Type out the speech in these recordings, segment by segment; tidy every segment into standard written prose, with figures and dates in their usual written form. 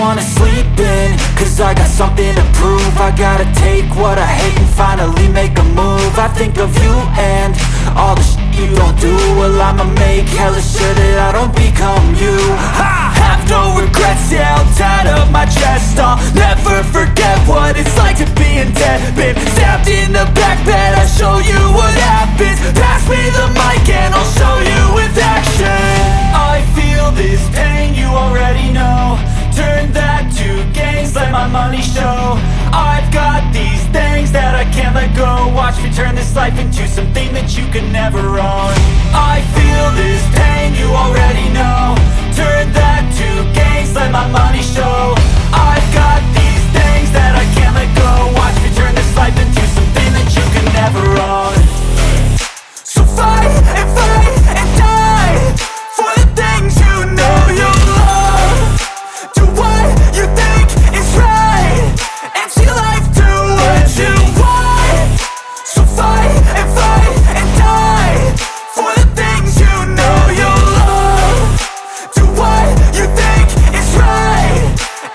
wanna sleep in, cause I got something to prove. I gotta take what I hate and finally make a move. I think of you and all the shit you don't do. Well, I'ma make hella sure that I don't become you. I have no regrets, yeah, I'll tie up my chest. I'll never forget what it's like to be in debt. Been stabbed in the back bed, I'll show you what happens. Pass me the mic and I'll show you with action. I feel this pain, you already know. Turn that to gains, let my money show. I've got these things that I can't let go. Watch me turn this life into something that you can never own. I feel this pain, you already know. Turn that to gains, let my money show. I've got these things that I can't let go. Watch me turn this life into something that you can never own. So fight and die for the things you know you love. Do what you think is right and see life do what you want. So fight and die for the things you know you love. Do what you think is right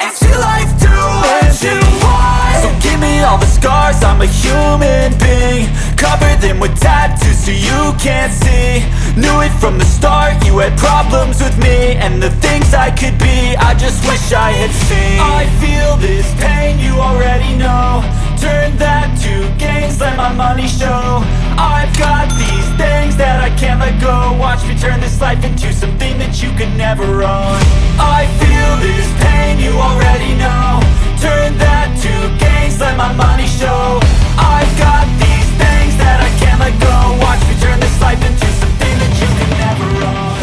and see life do what you want. So give me all the scars, I'm a human being. Cover them with tattoos so you can't see. Knew it from the start, you had problems with me and the things I could be, I just wish I had seen. I feel this pain, you already know. Turn that to gains, let my money show. I've got these things that I can't let go. Watch me turn this life into something that you could never own. I feel this pain, you already know. Turn that to gains, let my money show. I've got these things that I can't let go. Watch me turn this life into something that you can never own.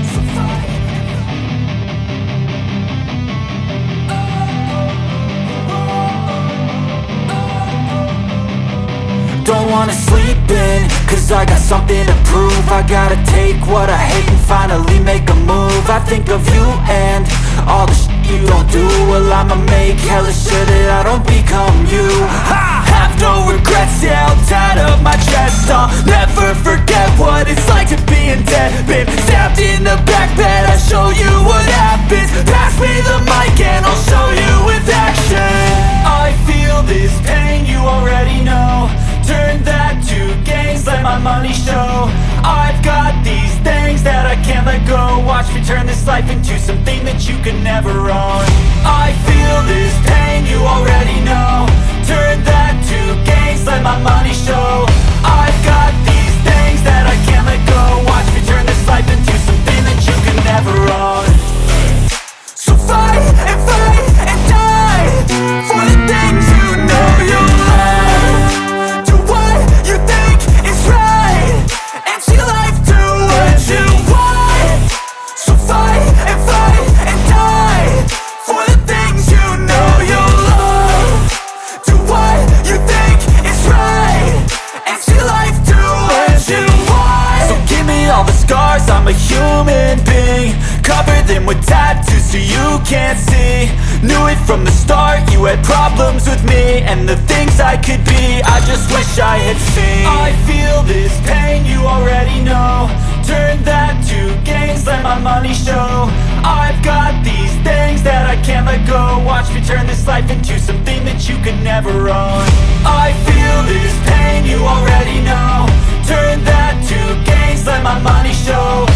So fight. Don't wanna sleep in, cause I got something to prove. I gotta take what I hate and finally make a move. I think of you and all the shit you don't do. Well, I'ma make hella sure that I don't become you. I have no regrets, yeah, I'll tie up my chest. I'll never forget what it's like to be in debt. Been stabbed in the back bed, I'll show you what happens. Pass me the mic and I'll show you with action. I feel this pain, you already know. Turn that to gains, let my money show. I've got these things that I can't let go. Watch me turn this life into something that you can never own. I feel this pain, you already know. Turn that to gains, let my money show. I've got these things that I can't let go. Watch me turn this life into something that you can never own. So fight and die for the things you know you love. Do what you think is right and see life do what you want. So fight and die for the things you know you love. Do what you think is right and see life do what you want. So give me all the scars, I'm a human being. Cover them with tattoos so you can't see. Knew it from the start, you had problems with me and the things I could be, I just wish I had seen. I feel this pain, you already know. Turn that to gains, let my money show. I've got these things that I can't let go. Watch me turn this life into something that you can never own. I feel this pain, you already know. Turn that to gains, let my money show.